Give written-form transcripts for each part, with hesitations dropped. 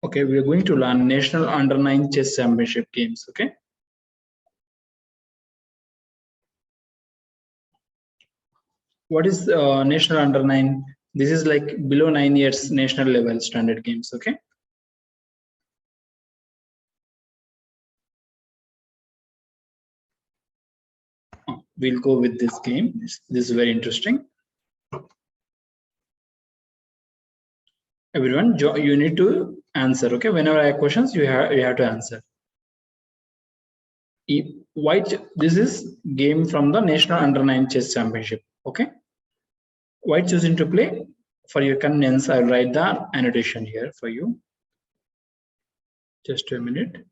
Okay, we are going to learn National Under-9 Chess Championship games. Okay. What is National Under-9? This is like below 9 years national level standard games. Okay. We'll go with this game. This is very interesting. Everyone, you need to answer. Okay. Whenever I have questions, you have to answer. White. This is game from the National Under-9 Chess Championship. Okay. White choosing to play. For your convenience, I'll write the annotation here for you. Just a minute.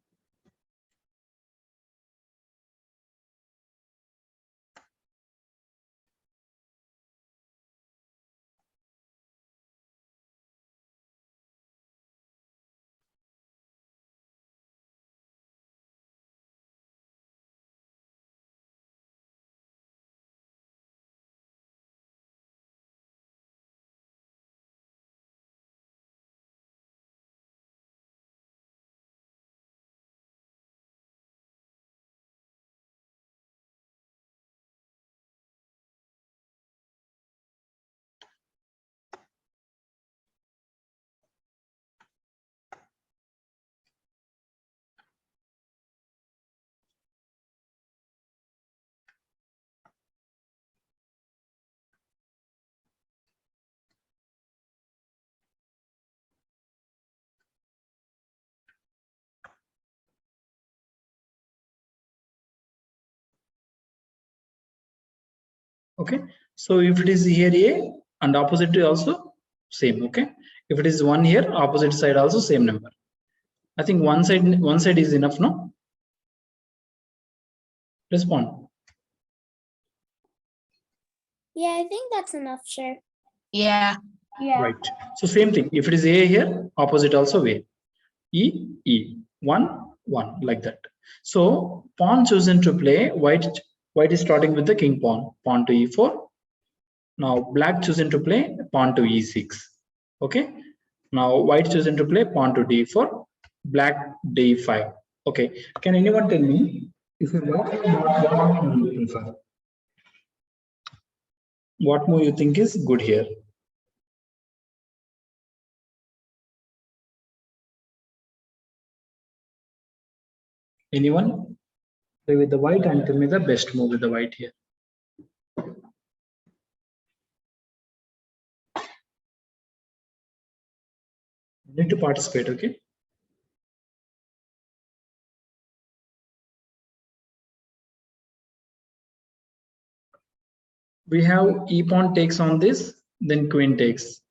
Okay, so if it is here A and opposite also same. Okay, if it is 1 here, opposite side also same number. I think one side is enough. No, respond. Yeah, I think that's enough, sir. Yeah. Right. So same thing. If it is A here, opposite also A. E 1 1 like that. So pawn chosen to play. White is starting with the king pawn. Pawn to E4. Now black chosen to play pawn to E6. Okay. Now white chosen to play pawn to D4. Black D5. Okay. Can anyone tell me if you what move you prefer? What move you think is good here? Anyone? Play with the white and tell me the best move with the white here. You need to participate, okay? We have e pawn takes on this, then queen takes,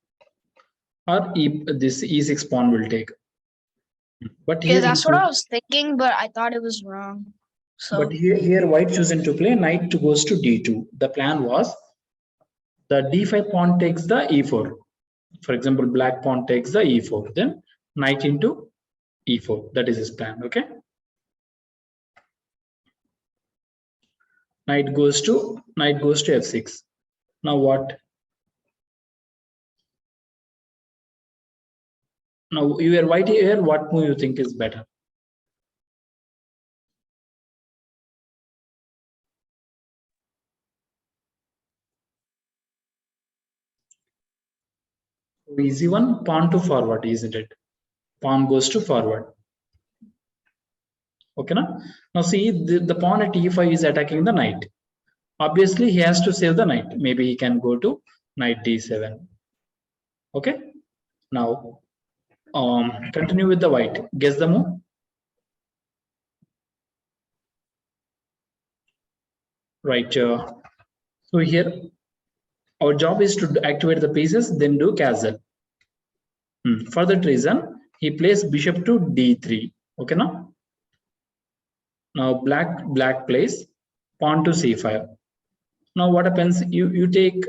or this e6 pawn will take. But here, Yeah, that's what I was thinking, but I thought it was wrong. So but here white chosen to play knight goes to d2. The plan was the d5 pawn takes the e4. For example, black pawn takes the e4, then knight into e4. That is his plan. Okay. Knight goes to f6. Now what? Now you are white here. What move you think is better? Easy one, pawn to forward, isn't it? Pawn goes to forward. Okay, now see the pawn at e5 is attacking the knight. Obviously, he has to save the knight. Maybe he can go to knight d7. Okay. Now, continue with the white. Guess the move. Right. So here, our job is to activate the pieces, then do castle. For that reason, he plays bishop to d3. Okay, now. Now black plays pawn to c5. Now what happens? You take.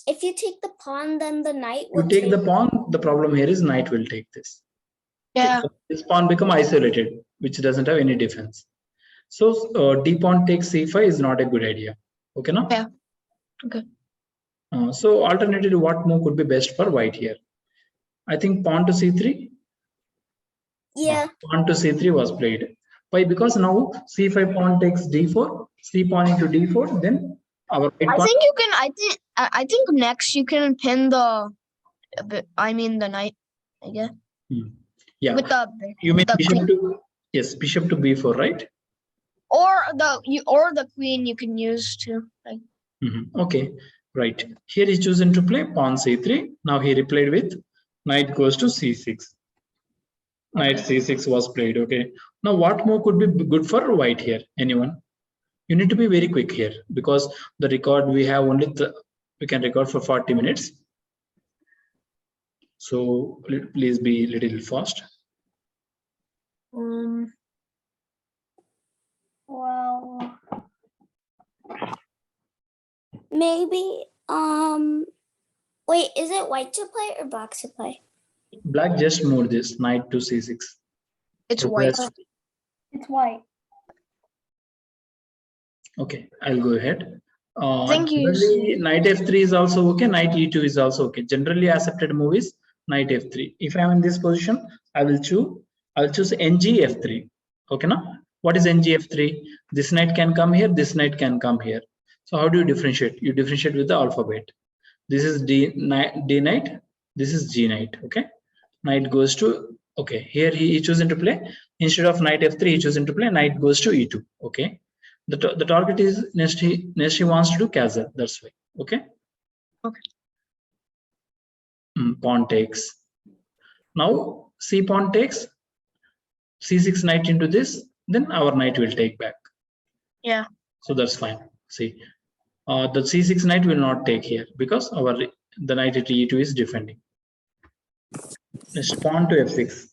If you take the pawn, then the knight You will take the pawn. The problem here is knight will take this. yeah. So this pawn become isolated, which doesn't have any defense. So d pawn takes c5 is not a good idea. Okay, now. Yeah. Okay. So alternatively, what move could be best for white here? I think pawn to c3. Yeah. Pawn to c3 was played. Why? Because now c5 pawn takes d4, c pawn into d4, then our right I pawn. think you can. I think next you can pin the. I mean the knight. I guess Yeah. with the. You mean the bishop queen. to, yes, bishop to b4, right? Or the queen you can use too. Like. Okay, right. Here he's chosen to play pawn c3. Now he replied with knight goes to c6. Knight c6 was played. Okay. Now what move could be good for white here? Anyone? You need to be very quick here because the record we have only we can record for 40 minutes. So please be a little fast. Well, maybe wait, is it white to play or black to play? Black just moved this knight to c6. It's So white. It's white. Okay, I'll go ahead. Thank you. Generally, knight f3 is also okay. Knight e2 is also okay. Generally accepted move is knight f3. If I'm in this position, I will choose ng f3. Okay, now what is ng f3? This knight can come here. This knight can come here. So how do you differentiate? You differentiate with the alphabet. This is d knight. This is g knight. Okay, knight goes to. Okay, here he chosen to play instead of knight f3. He chosen to play knight goes to e2. Okay. The target is next he wants to do castle. That's why. Okay. Okay. Pawn takes. Now c pawn takes. c6 knight into this. Then our knight will take back. Yeah. So that's fine. See, the c6 knight will not take here because the knight at e2 is defending. Next pawn to f6.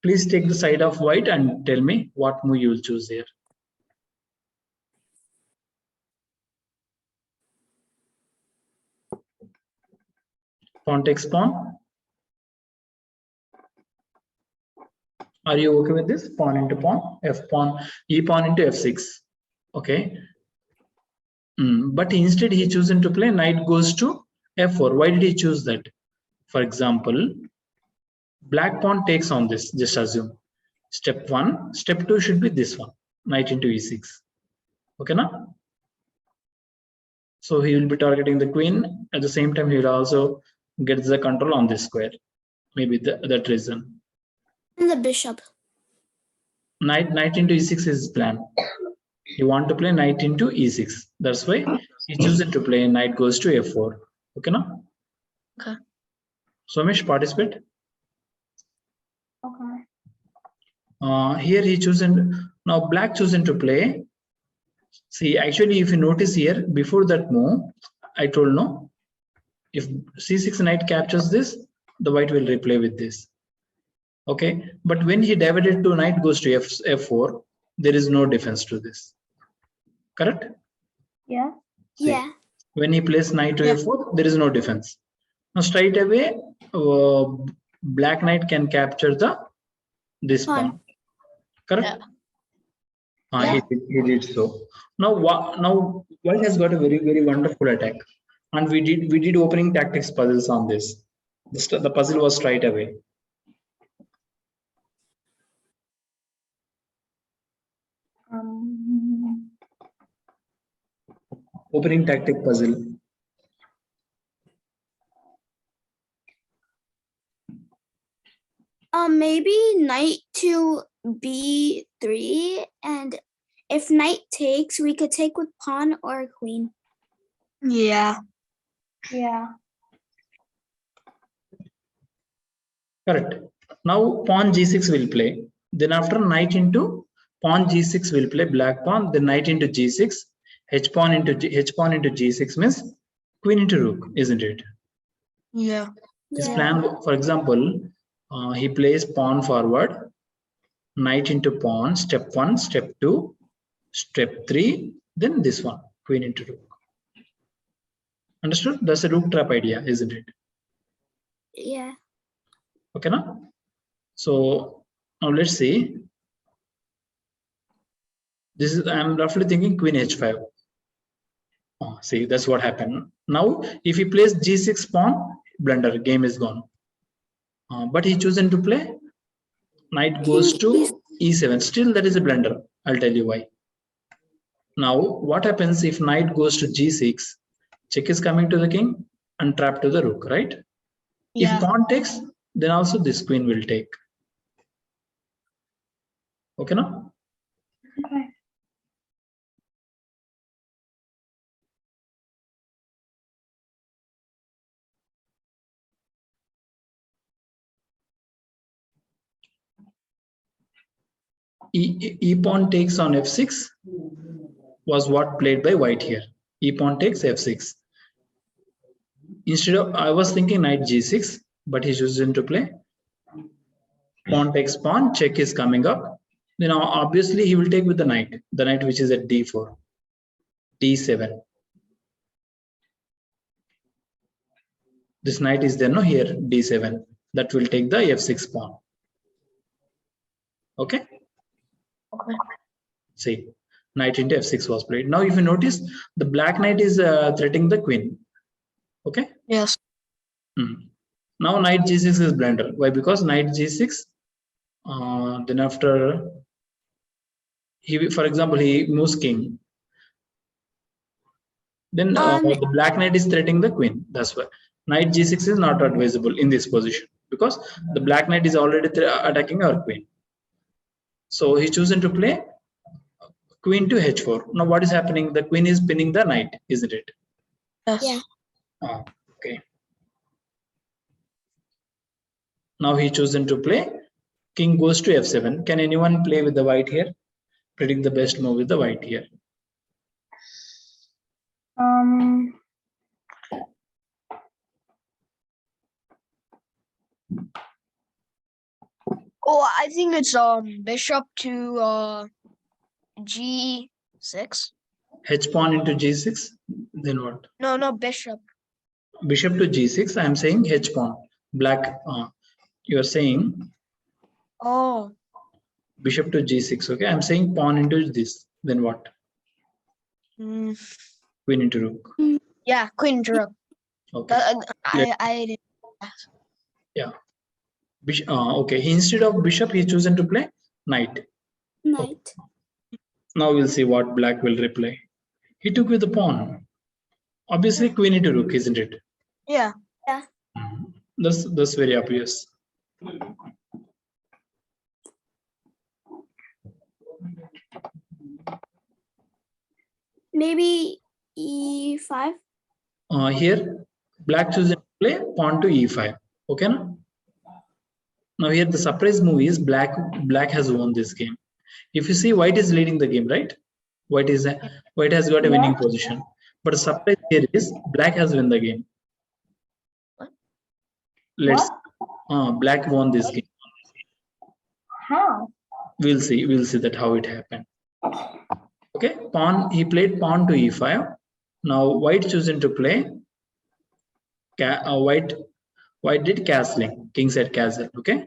Please take the side of white and tell me what move you will choose here. Pawn takes pawn. Are you okay with this? Pawn into pawn, f pawn, e pawn into f6. Okay. But instead he chosen to play knight goes to f4. Why did he choose that? For example, black pawn takes on this. Just assume. Step 1. Step 2 should be this one. Knight into e6. Okay, now? So he will be targeting the queen. At the same time, he will also get the control on this square. Maybe that reason. And the bishop. Knight into e6 is his plan. You want to play knight into e6. That's why he chosen to play knight goes to f4. Okay, now? Okay. Somesh, participate. Okay. Here he chosen, now black chosen to play. See, actually, if you notice here, before that move, I told no. If c6 knight captures this, the white will replay with this. Okay, but when he divided to knight goes to f4, there is no defense to this. Correct? Yeah. See, yeah. When he plays knight to f4, there is no defense. Now straight away, black knight can capture this pawn. Correct? Yeah. He did so. Now white has got a very wonderful attack, and we did opening tactics puzzles on this. The puzzle was straight away. Opening tactic puzzle. Maybe knight to b3, and if knight takes, we could take with pawn or queen. Yeah. Yeah. Correct. Now pawn g6 will play. Then after knight into pawn g6 will play black pawn. Then knight into g6. H pawn into g6 means queen into rook, isn't it? Yeah. His plan, for example, he plays pawn forward, knight into pawn, step 1, step 2, step 3, then this one, queen into rook. Understood? That's a rook trap idea, isn't it? Yeah. Okay, now? So now let's see. This is, I'm roughly thinking queen h5. See, that's what happened. Now, if he plays g6 pawn, blunder, game is gone. But he chosen to play knight goes to e7. Still, that is a blunder. I'll tell you why. Now, what happens if knight goes to g6? Check is coming to the king and trap to the rook, right? Yeah. If pawn takes, then also this queen will take. Okay, now? Okay. E pawn takes on f6 was what played by white here. E pawn takes f6. Instead of, I was thinking knight g6, but he's chosen to play pawn takes pawn, check is coming up. Then obviously he will take with the knight which is at d4, d7. This knight is there, no, here, d7. That will take the f6 pawn. Okay? Okay. See, knight into f6 was played. Now, if you notice, the black knight is threatening the queen. Okay? Yes. Now, knight g6 is blunder. Why? Because knight g6, then after, for example, he moves king. Then the black knight is threatening the queen. That's why knight g6 is not advisable in this position because the black knight is already attacking our queen. So he's chosen to play queen to h4. Now what is happening? The queen is pinning the knight, isn't it? Yes. Yeah. Okay. Now he chosen to play king goes to f7. Can anyone play with the white here? Predict the best move with the white here. Oh, I think it's bishop to g6. H pawn into g6. Then what? No, bishop. Bishop to g6. I am saying h pawn. Black. You are saying. Oh. Bishop to g6. Okay, I'm saying pawn into this. Then what? Mm. Queen into rook. Yeah, queen to rook. Okay. I didn't. Yeah. Okay. Instead of bishop, he's chosen to play knight. Knight. Now we'll see what black will reply. He took with the pawn. Obviously, queen into rook, isn't it? Yeah. Yeah. That's very obvious. Maybe e5. Here, black chosen to play pawn to e5. Okay, no? Now here the surprise move is black has won this game. If you see, white is leading the game, right? White has got a winning position. But the surprise here is black has won the game. Let's black won this game. How? We'll see that how it happened. Okay, he played pawn to e5. Now white chosen to play white did castling, king said castle. Okay.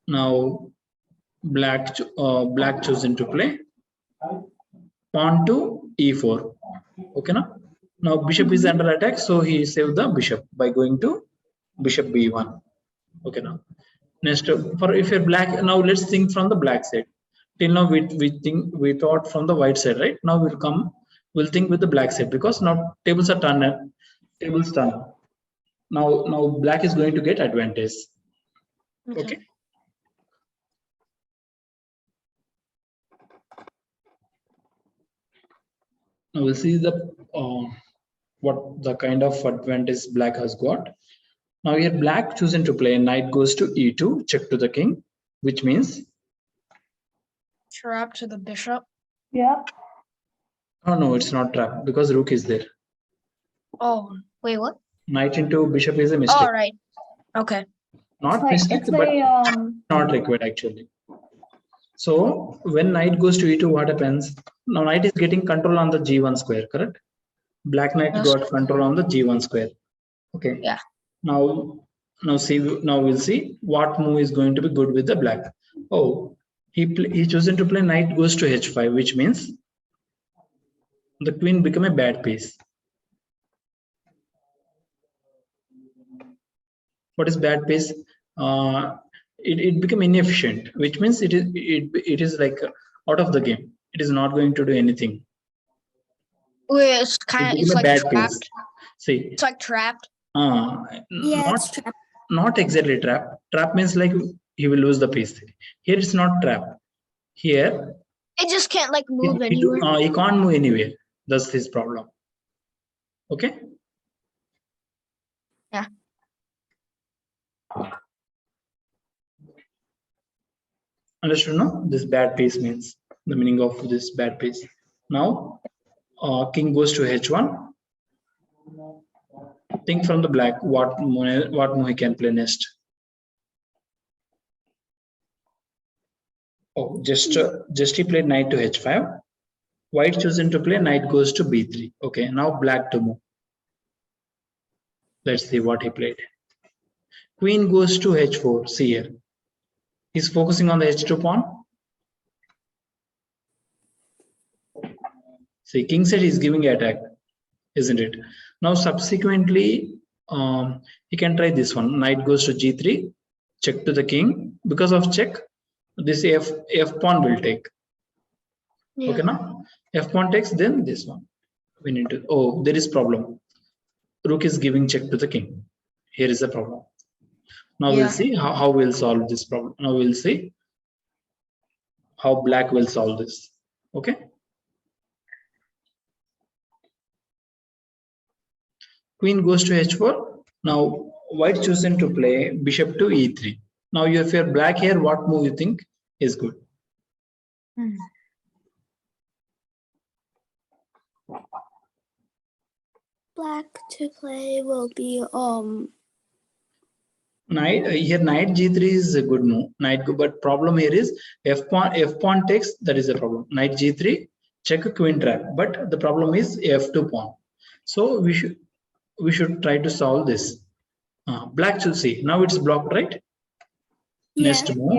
Now black chosen to play pawn to e4. Okay, now bishop is under attack, so he saved the bishop by going to bishop b1. Okay, now next, for if you're black, now let's think from the black side. Till now we thought from the white side, right? Now we'll think with the black side because now tables are turned. Now black is going to get advantage. Okay. Now we'll see what the kind of advantage black has got. Now here black chosen to play knight goes to e2, check to the king, which means trap to the bishop. Yeah. Oh no, it's not trap because rook is there. Oh, wait, what? Knight into bishop is a mistake. All right. Okay. Not mistake, but not required actually. So when knight goes to e2, what happens? Now knight is getting control on the g1 square, correct? Black knight got control on the g1 square. Okay. Yeah. Now we'll see what move is going to be good with the black. Oh, he chosen to play knight goes to h5, which means the queen become a bad piece. What is bad pace? It become inefficient, which means it is like out of the game. It is not going to do anything. Wait, it's It it's became a like bad trapped. pace. See, It's like trapped. Yeah, not it's trapped. not exactly trap. Trap means like he will lose the piece. Here it's not trap. Here It just can't like move anywhere. he can't move anywhere. That's his problem. Okay. Yeah. Understood? No, this bad piece means the meaning of this bad piece. Now, king goes to h1. Think from the black what move he can play next. Oh, just he played knight to h5. White chosen to play knight goes to b3. Okay, now black to move. Let's see what he played. Queen goes to h4. See here. He's focusing on the h2 pawn. See, king set is giving attack, isn't it? Now, subsequently, he can try this one. Knight goes to g3, check to the king. Because of check, this f pawn will take. Yeah. Okay, now f pawn takes, then this one. We need to. Oh, there is problem. Rook is giving check to the king. Here is the problem. Now Yeah. we'll see how we'll solve this problem. Now we'll see how black will solve this. Okay. Queen goes to h4. Now white chosen to play bishop to e3. Now if you're black here, what move you think is good? Black to play will be Knight here, knight g3 is a good move. Knight go, but problem here is f pawn takes. That is the problem. Knight g3 check queen trap, but the problem is f2 pawn. So we should try to solve this. Black should see. Now it's blocked, right? yeah. Next move.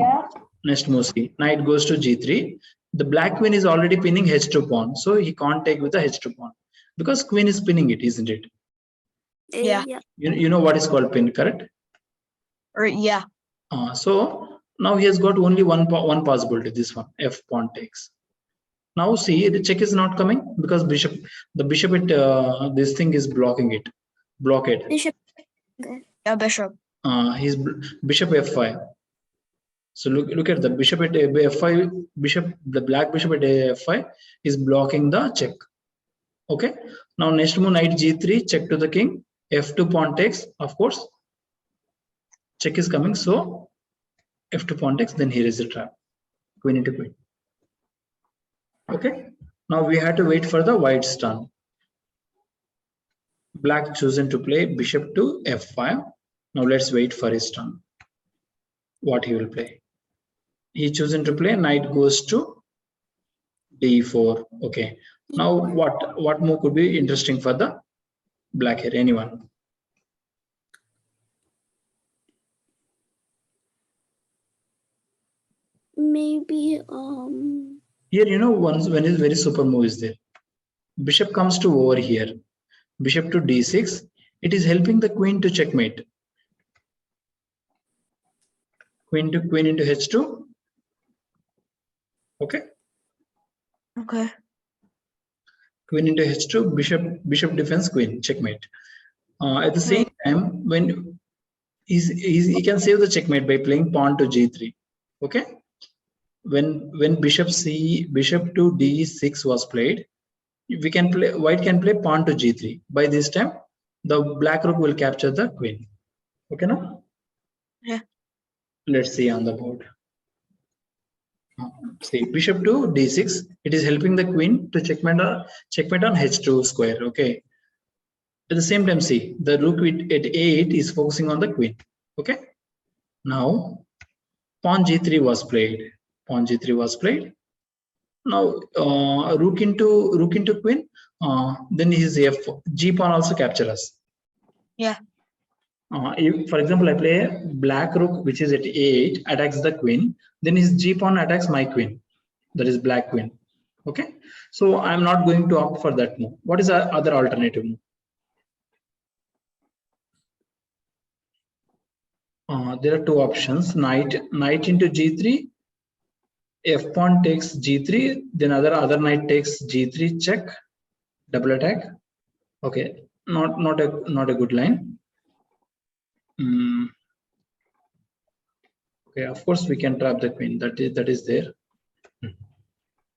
Next move, see. Knight goes to g3. The black queen is already pinning h2 pawn, so he can't take with the h2 pawn because queen is pinning it, isn't it? Yeah. You know what is called pin, correct? Or yeah. So now he has got only one possibility. This one, f pawn takes. Now see, the check is not coming because the bishop at this thing is blocking it. Blockade. Bishop. Yeah, bishop. His bishop f5. So look at the bishop at f5. The black bishop at f5 is blocking the check. Okay. Now next move, knight g3, check to the king. f2 pawn takes, of course. Check is coming, so f2 pawn takes. Then here is the trap. Queen into queen. Okay. Now we have to wait for the white's turn. Black chosen to play bishop to f5. Now let's wait for his turn. What he will play. He chosen to play knight goes to d4. Okay. Now what move could be interesting for the black here? Anyone? Maybe Here, you know, when is very super move is there. Bishop comes to over here. Bishop to d6. It is helping the queen to checkmate. Queen into h2. Okay. Okay. Queen into h2. Bishop defense queen checkmate. At the same time, when he can save the checkmate by playing pawn to g3. Okay. When bishop to d6 was played, white can play pawn to g3. By this time, the black rook will capture the queen. Okay, now? Yeah. Let's see on the board. See, bishop to d6. It is helping the queen to checkmate on h2 square. Okay. At the same time, see, the rook at a8 is focusing on the queen. Okay. Now, pawn g3 was played. Pawn g3 was played. Now, rook into queen. Then his g pawn also capture us. Yeah. If, for example, I play black rook, which is at a8, attacks the queen, then his g pawn attacks my queen, that is black queen. Okay, so I'm not going to opt for that move. What is the other alternative move? There are two options. Knight into g3. F pawn takes g3. Then other knight takes g3 check. Double attack. Okay, not a good line. Okay, of course we can trap the queen. That is there.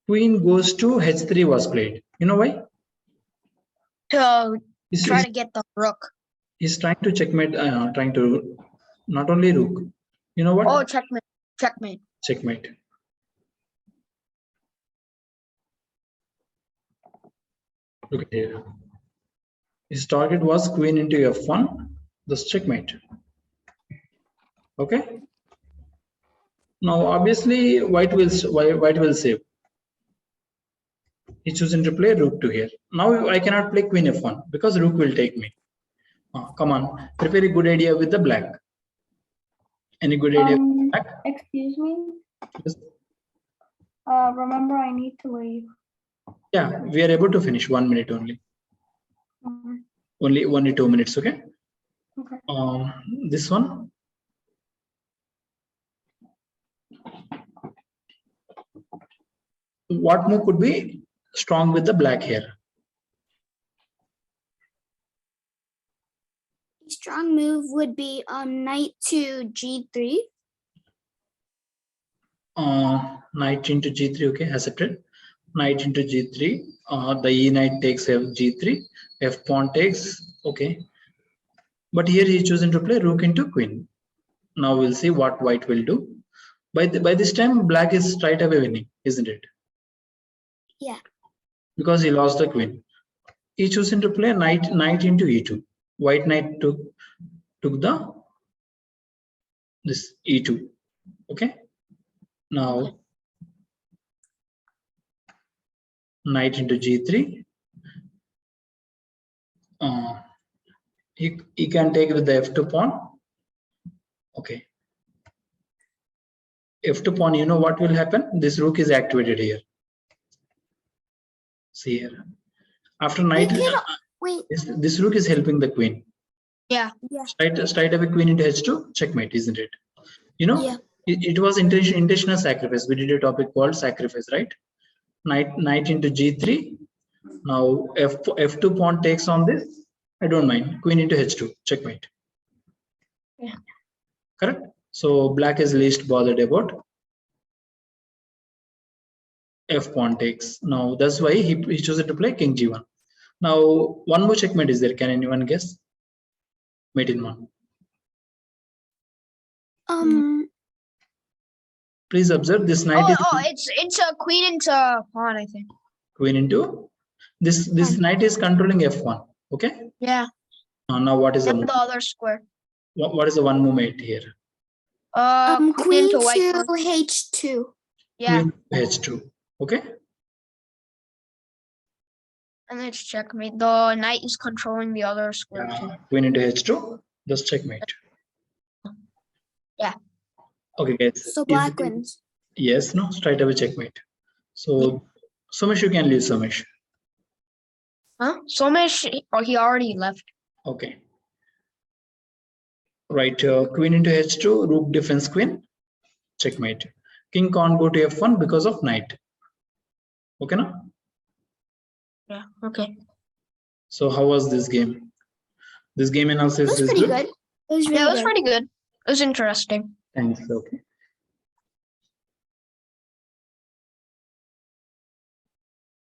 Queen goes to h3 was played. You know why? To He's try to get the rook. trying to checkmate. Trying to not only rook. You know what? Oh, checkmate. Checkmate. Checkmate. Look at here. His target was queen into f1. Thus checkmate. Okay. Now obviously white will save. He's choosing to play rook to here. Now I cannot play queen f1 because rook will take me. Come on, prepare a good idea with the black. Any good idea? With black? Excuse me. Yes. Remember, I need to leave. Yeah, we are able to finish 1 minute only. Mhm. Only 2 minutes. Okay. Okay. This one. What move could be strong with the black here? A strong move would be knight to g3. Knight into g3. Okay, accepted. Knight into g3. The e knight takes g3. F pawn takes. Okay. But here he is choosing to play rook into queen. Now we'll see what white will do. By this time, black is straight away winning, isn't it? Yeah. Because he lost the queen. He choosing to play knight into e2. White knight took this e2. Okay. Now knight into g3. He can take with the f2 pawn. Okay. F2 pawn, you know what will happen? This rook is activated here. See here. After knight, Wait. this rook is helping the queen. Yeah. Yeah. Straight away queen into h2, checkmate, isn't it? You know, Yeah. it was intentional sacrifice. We did a topic called sacrifice, right? Knight into g3. Now f2 pawn takes on this. I don't mind. Queen into h2, checkmate. Yeah. Correct. So black is least bothered about f pawn takes. Now that's why he chose to play king g1. Now one more checkmate is there. Can anyone guess? Mate in one. Please observe this knight. It's a queen into pawn, I think. Queen into this knight is controlling f1. Okay. Yeah. Now what is the move? The other square. What is the one move made here? Queen into to white pawn. h2. Yeah. Queen h2. Okay. And it's checkmate. The knight is controlling the other square too. Queen into h2. Thus checkmate. Yeah. Okay, guys. So black wins. Yes. No. Straight away checkmate. So Somesh, you can leave Somesh. Huh? Somesh, he already left. Okay. Right. Queen into h2. Rook defense queen. Checkmate. King can't go to f1 because of knight. Okay, no? Yeah. Okay. So how was this game? This game analysis It was is pretty good. good. It was really Yeah, it was good. pretty good. It was interesting. Thanks. Okay.